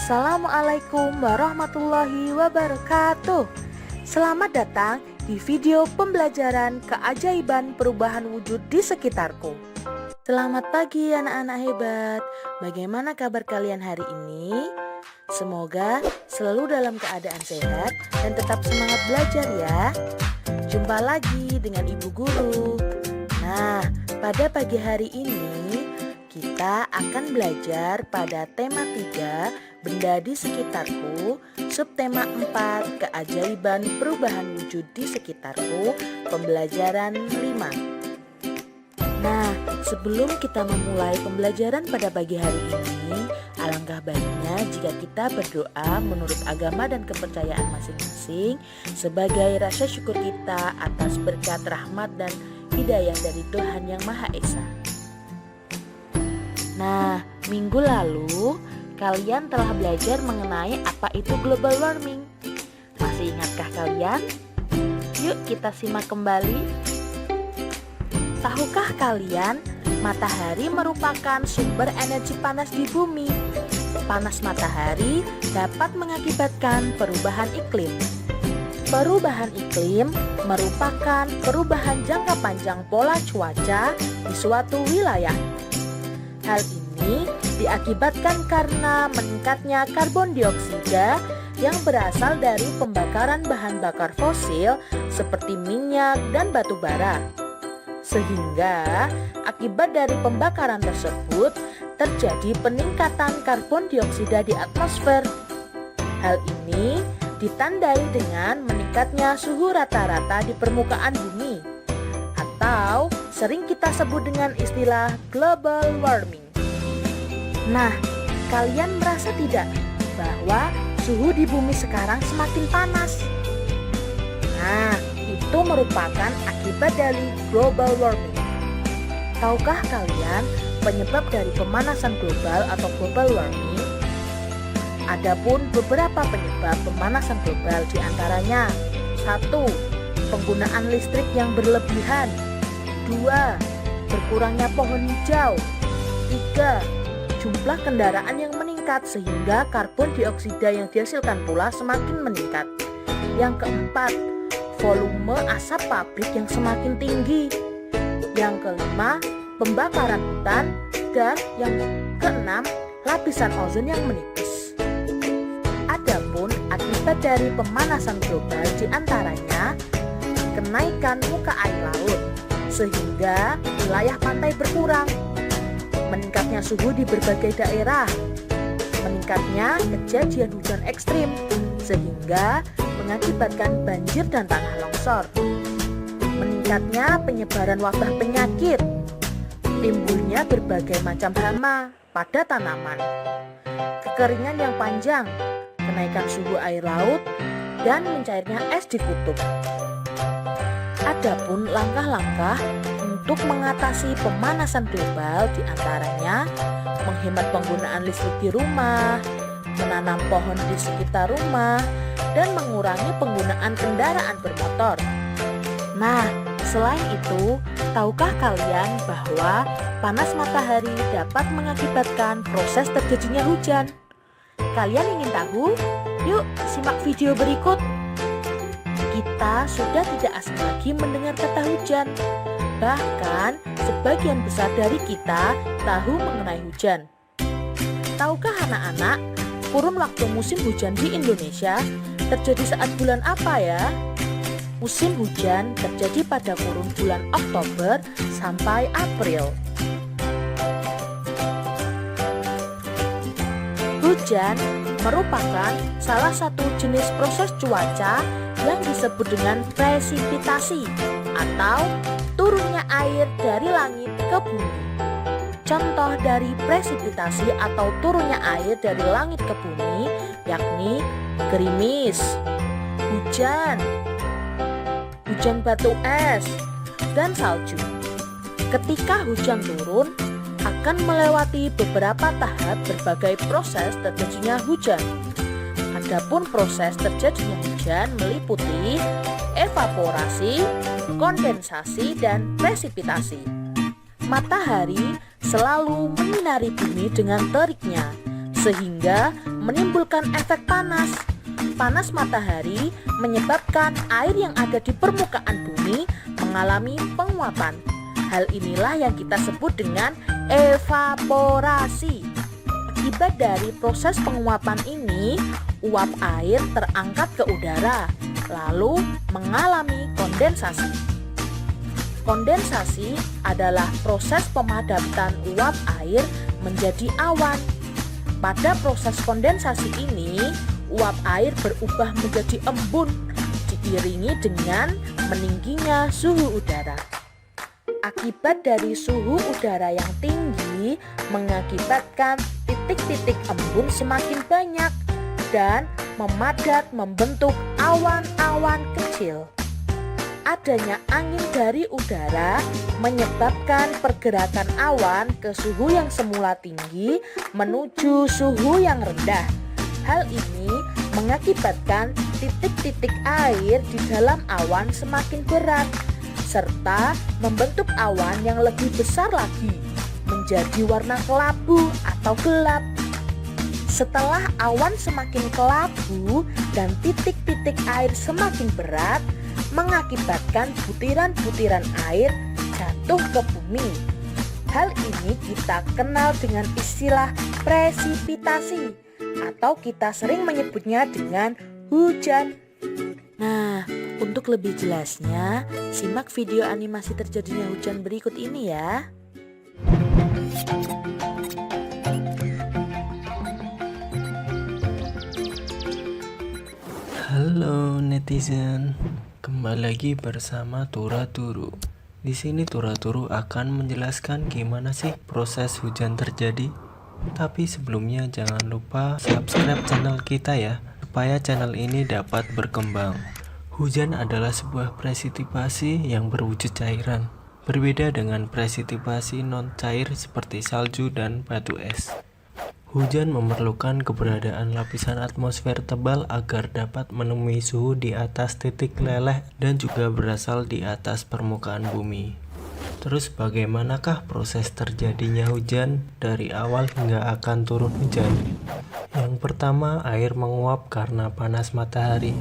Assalamualaikum warahmatullahi wabarakatuh. Selamat datang di video pembelajaran keajaiban perubahan wujud di sekitarku. Selamat pagi anak-anak hebat. Bagaimana kabar kalian hari ini? Semoga selalu dalam keadaan sehat dan tetap semangat belajar ya. Jumpa lagi dengan Ibu Guru. Nah, pada pagi hari ini kita akan belajar pada tema 3, benda di sekitarku, subtema 4, keajaiban perubahan wujud di sekitarku, pembelajaran 5. Nah, sebelum kita memulai pembelajaran pada pagi hari ini, alangkah baiknya jika kita berdoa menurut agama dan kepercayaan masing-masing sebagai rasa syukur kita atas berkat rahmat dan hidayah dari Tuhan Yang Maha Esa. Nah, minggu lalu kalian telah belajar mengenai apa itu global warming. Masih ingatkah kalian? Yuk kita simak kembali. Tahukah kalian, matahari merupakan sumber energi panas di bumi. Panas matahari dapat mengakibatkan perubahan iklim. Perubahan iklim merupakan perubahan jangka panjang pola cuaca di suatu wilayah. Hal ini diakibatkan karena meningkatnya karbon dioksida yang berasal dari pembakaran bahan bakar fosil seperti minyak dan batu bara. Sehingga akibat dari pembakaran tersebut terjadi peningkatan karbon dioksida di atmosfer. Hal ini ditandai dengan meningkatnya suhu rata-rata di permukaan bumi, atau sering kita sebut dengan istilah global warming. Nah, kalian merasa tidak bahwa suhu di bumi sekarang semakin panas? Nah, itu merupakan akibat dari global warming. Tahukah kalian penyebab dari pemanasan global atau global warming? Adapun beberapa penyebab pemanasan global diantaranya: 1. Penggunaan listrik yang berlebihan. 2. Berkurangnya pohon hijau. 3. Jumlah kendaraan yang meningkat sehingga karbon dioksida yang dihasilkan pula semakin meningkat. Yang keempat, volume asap pabrik yang semakin tinggi. Yang kelima, pembakaran hutan. Dan yang keenam, lapisan ozon yang menipis. Adapun akibat dari pemanasan global diantaranya kenaikan muka air laut sehingga wilayah pantai berkurang, meningkatnya suhu di berbagai daerah, meningkatnya kejadian hujan ekstrim sehingga mengakibatkan banjir dan tanah longsor, meningkatnya penyebaran wabah penyakit, timbulnya berbagai macam hama pada tanaman, kekeringan yang panjang, kenaikan suhu air laut, dan mencairnya es di kutub. Adapun langkah-langkah untuk mengatasi pemanasan global diantaranya menghemat penggunaan listrik di rumah, menanam pohon di sekitar rumah, dan mengurangi penggunaan kendaraan bermotor. Nah, selain itu, tahukah kalian bahwa panas matahari dapat mengakibatkan proses terjadinya hujan? Kalian ingin tahu? Yuk, simak video berikut. Kita sudah tidak asing lagi mendengar kata hujan. Bahkan, sebagian besar dari kita tahu mengenai hujan. Tahukah anak-anak, kurun waktu musim hujan di Indonesia terjadi saat bulan apa ya? Musim hujan terjadi pada kurun bulan Oktober sampai April. Hujan merupakan salah satu jenis proses cuaca yang disebut dengan presipitasi atau turunnya air dari langit ke bumi. Contoh dari presipitasi atau turunnya air dari langit ke bumi yakni gerimis, hujan batu es, dan salju. Ketika hujan turun, akan melewati beberapa tahap berbagai proses terjadinya hujan. Adapun proses terjadinya hujan meliputi evaporasi, kondensasi, dan presipitasi. Matahari selalu menyinari bumi dengan teriknya, sehingga menimbulkan efek panas. Panas matahari menyebabkan air yang ada di permukaan bumi mengalami penguapan. Hal inilah yang kita sebut dengan evaporasi. Akibat dari proses penguapan ini, uap air terangkat ke udara, lalu mengalami kondensasi. Kondensasi adalah proses pemadatan uap air menjadi awan. Pada proses kondensasi ini, uap air berubah menjadi embun, diiringi dengan meningginya suhu udara. Akibat dari suhu udara yang tinggi mengakibatkan titik-titik embun semakin banyak dan memadat membentuk awan-awan kecil. Adanya angin dari udara menyebabkan pergerakan awan ke suhu yang semula tinggi menuju suhu yang rendah. Hal ini mengakibatkan titik-titik air di dalam awan semakin berat, serta membentuk awan yang lebih besar lagi, menjadi warna kelabu atau gelap. Setelah awan semakin kelabu dan titik-titik air semakin berat, mengakibatkan butiran-butiran air jatuh ke bumi. Hal ini kita kenal dengan istilah presipitasi, atau kita sering menyebutnya dengan hujan. Nah, untuk lebih jelasnya, simak video animasi terjadinya hujan berikut ini ya. Halo netizen, kembali lagi bersama Turaturu. Di sini Turaturu akan menjelaskan gimana sih proses hujan terjadi. Tapi sebelumnya jangan lupa subscribe channel kita ya, supaya channel ini dapat berkembang. Hujan adalah sebuah presipitasi yang berwujud cairan, berbeda dengan presipitasi non cair seperti salju dan batu es. Hujan memerlukan keberadaan lapisan atmosfer tebal agar dapat menemui suhu di atas titik leleh dan juga berasal di atas permukaan bumi. Terus bagaimanakah proses terjadinya hujan dari awal hingga akan turun hujan? Yang pertama, air menguap karena panas matahari.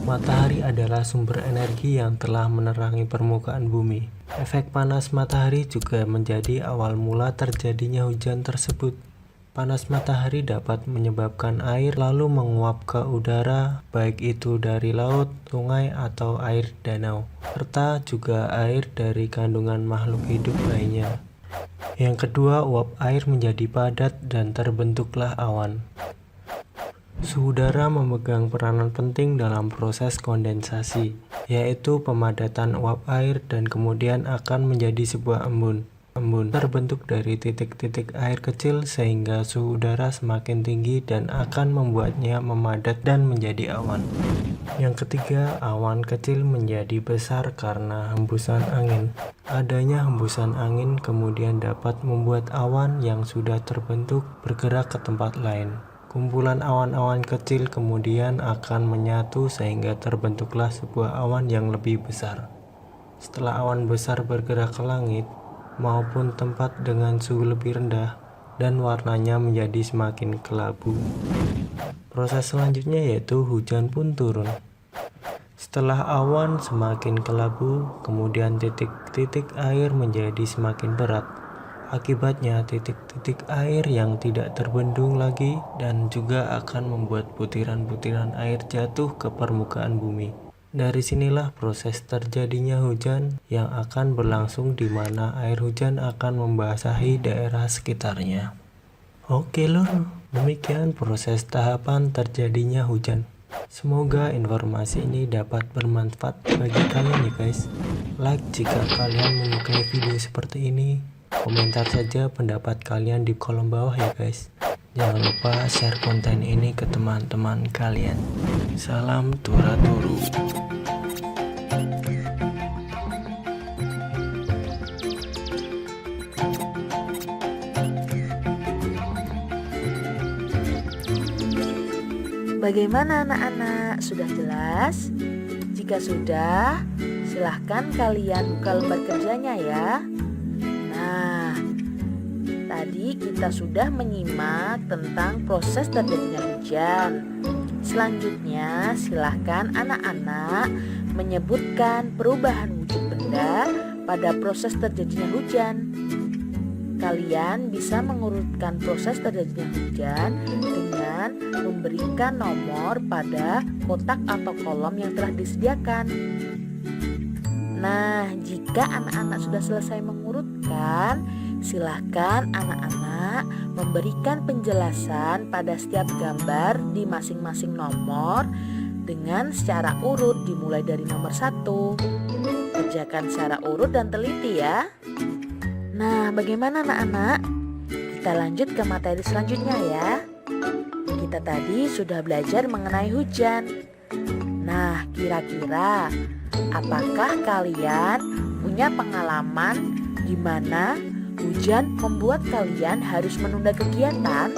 Matahari adalah sumber energi yang telah menerangi permukaan bumi. Efek panas matahari juga menjadi awal mula terjadinya hujan tersebut. Panas matahari dapat menyebabkan air lalu menguap ke udara, baik itu dari laut, sungai, atau air danau, serta juga air dari kandungan makhluk hidup lainnya. Yang kedua, uap air menjadi padat dan terbentuklah awan. Suhu udara memegang peranan penting dalam proses kondensasi, yaitu pemadatan uap air dan kemudian akan menjadi sebuah embun. Embun terbentuk dari titik-titik air kecil sehingga suhu udara semakin tinggi dan akan membuatnya memadat dan menjadi awan. Yang ketiga, awan kecil menjadi besar karena hembusan angin. Adanya hembusan angin kemudian dapat membuat awan yang sudah terbentuk bergerak ke tempat lain. Kumpulan awan-awan kecil kemudian akan menyatu sehingga terbentuklah sebuah awan yang lebih besar. Setelah awan besar bergerak ke langit maupun tempat dengan suhu lebih rendah dan warnanya menjadi semakin kelabu. Proses selanjutnya yaitu hujan pun turun. Setelah awan semakin kelabu, kemudian titik-titik air menjadi semakin berat. Akibatnya titik-titik air yang tidak terbendung lagi dan juga akan membuat butiran-butiran air jatuh ke permukaan bumi. Dari sinilah proses terjadinya hujan yang akan berlangsung di mana air hujan akan membasahi daerah sekitarnya. Oke lor, demikian proses tahapan terjadinya hujan. Semoga informasi ini dapat bermanfaat bagi kalian ya guys. Like jika kalian menyukai video seperti ini. Komentar saja pendapat kalian di kolom bawah ya guys. Jangan lupa share konten ini ke teman-teman kalian. Salam Turaturu. Bagaimana anak-anak? Sudah jelas? Jika sudah, silahkan kalian buka lembar kerjanya ya. Nah, tadi kita sudah menyimak tentang proses terjadinya hujan. Selanjutnya, silahkan anak-anak menyebutkan perubahan wujud benda pada proses terjadinya hujan. Kalian bisa mengurutkan proses terjadinya hujan dengan memberikan nomor pada kotak atau kolom yang telah disediakan. Nah, jika anak-anak sudah selesai mengurutkan, silahkan anak-anak memberikan penjelasan pada setiap gambar di masing-masing nomor dengan secara urut dimulai dari nomor 1. Kerjakan secara urut dan teliti ya. Nah, bagaimana anak-anak? Kita lanjut ke materi selanjutnya ya. Kita tadi sudah belajar mengenai hujan. Nah, kira-kira apakah kalian punya pengalaman di mana hujan membuat kalian harus menunda kegiatan?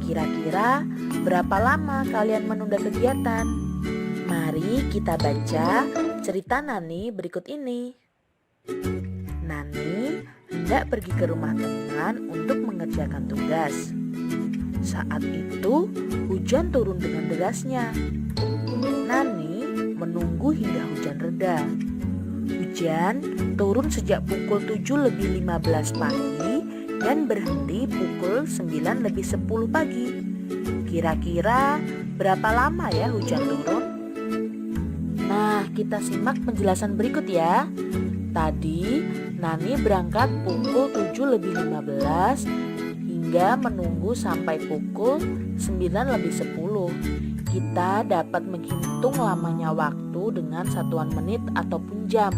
Kira-kira berapa lama kalian menunda kegiatan? Mari kita baca cerita Nani berikut ini. Nani hendak pergi ke rumah teman untuk mengerjakan tugas. Saat itu hujan turun dengan derasnya. Nani menunggu hingga hujan reda. Hujan turun sejak pukul 7:15 pagi dan berhenti pukul 9:10 pagi. Kira-kira berapa lama ya hujan turun? Nah, kita simak penjelasan berikut ya. Tadi Nani berangkat pukul 7:15 hingga menunggu sampai pukul 9:10. Kita dapat menghitung lamanya waktu dengan satuan menit ataupun jam.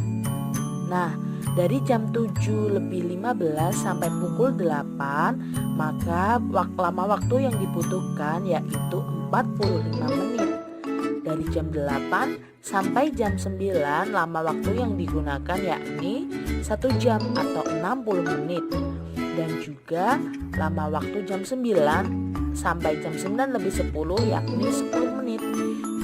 Nah, dari jam 7:15 sampai pukul 8, maka lama waktu yang dibutuhkan yaitu 45 menit. Dari jam 8 sampai jam 9, lama waktu yang digunakan yakni 1 jam atau 60 menit. Dan juga lama waktu jam 9 sampai jam 9:10 yakni 10 menit.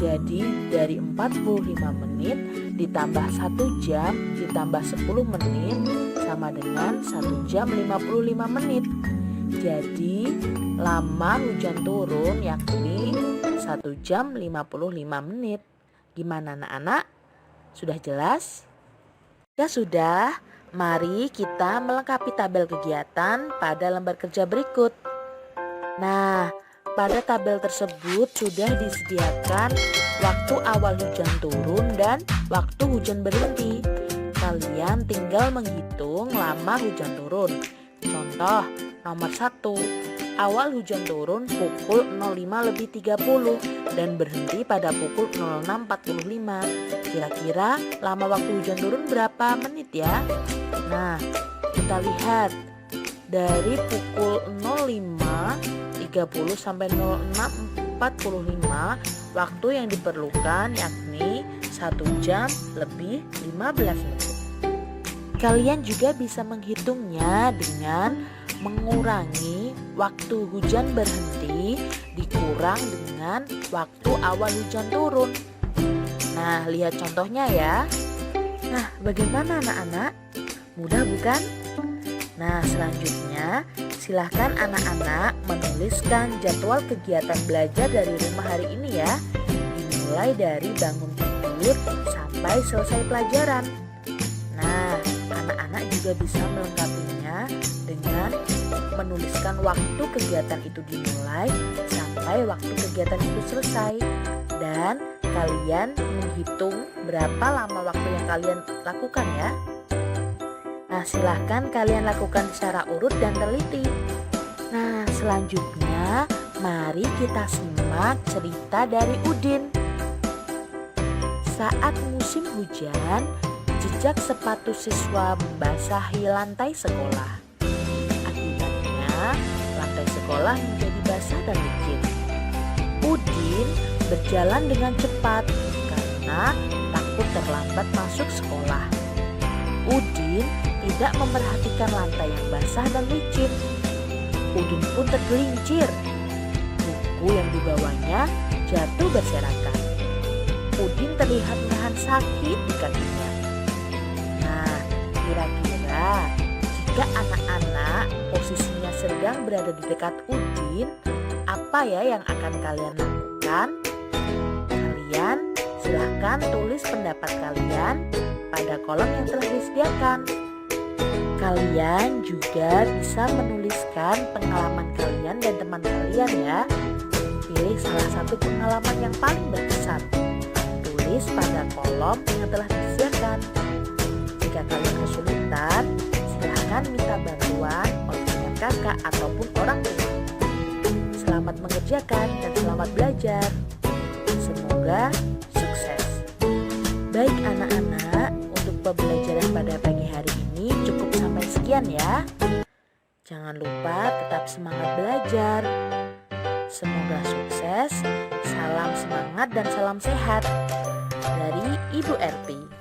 Jadi dari 45 menit ditambah 1 jam ditambah 10 menit sama dengan 1 jam 55 menit. Jadi lama hujan turun yakni 1 jam 55 menit. Gimana anak-anak? Sudah jelas? Ya sudah. Mari kita melengkapi tabel kegiatan pada lembar kerja berikut. Nah, pada tabel tersebut sudah disediakan waktu awal hujan turun dan waktu hujan berhenti. Kalian tinggal menghitung lama hujan turun. Contoh nomor 1, awal hujan turun pukul 05:30 dan berhenti pada pukul 06:45. Kira-kira lama waktu hujan turun berapa menit ya? Nah, kita lihat dari pukul 05:30 sampai 06:45 waktu yang diperlukan yakni 1 jam lebih 15 menit. Kalian juga bisa menghitungnya dengan mengurangi waktu hujan berhenti dikurang dengan waktu awal hujan turun. Nah, lihat contohnya ya. Nah, bagaimana anak-anak? Mudah bukan? Nah, selanjutnya silahkan anak-anak menuliskan jadwal kegiatan belajar dari rumah hari ini ya. Dimulai dari bangun tidur sampai selesai pelajaran. Nah, anak-anak juga bisa melengkapinya dengan menuliskan waktu kegiatan itu dimulai sampai waktu kegiatan itu selesai. Dan kalian menghitung berapa lama waktu yang kalian lakukan ya. Nah, silahkan kalian lakukan secara urut dan teliti. Nah, selanjutnya mari kita simak cerita dari Udin. Saat musim hujan, jejak sepatu siswa membasahi lantai sekolah. Akibatnya, lantai sekolah menjadi basah dan licin. Udin berjalan dengan cepat karena takut terlambat masuk sekolah. Udin tidak memperhatikan lantai yang basah dan licin. Udin pun tergelincir. Buku yang dibawanya jatuh berserakan. Udin terlihat menahan sakit di kakinya. Nah, kira-kira jika anak-anak berada di dekat Udin, apa ya yang akan kalian lakukan? Kalian silahkan tulis pendapat kalian pada kolom yang telah disediakan. Kalian juga bisa menuliskan pengalaman kalian dan teman kalian ya. Pilih salah satu pengalaman yang paling berkesan. Tulis pada kolom yang telah disediakan. Jika kalian kesulitan, silahkan minta bantuan oleh teman kakak ataupun orang tua. Selamat mengerjakan dan selamat belajar. Semoga sukses. Baik anak-anak, untuk pembelajaran pada pagi hari ini cukup sampai sekian ya. Jangan lupa tetap semangat belajar. Semoga sukses. Salam semangat dan salam sehat dari Ibu RP.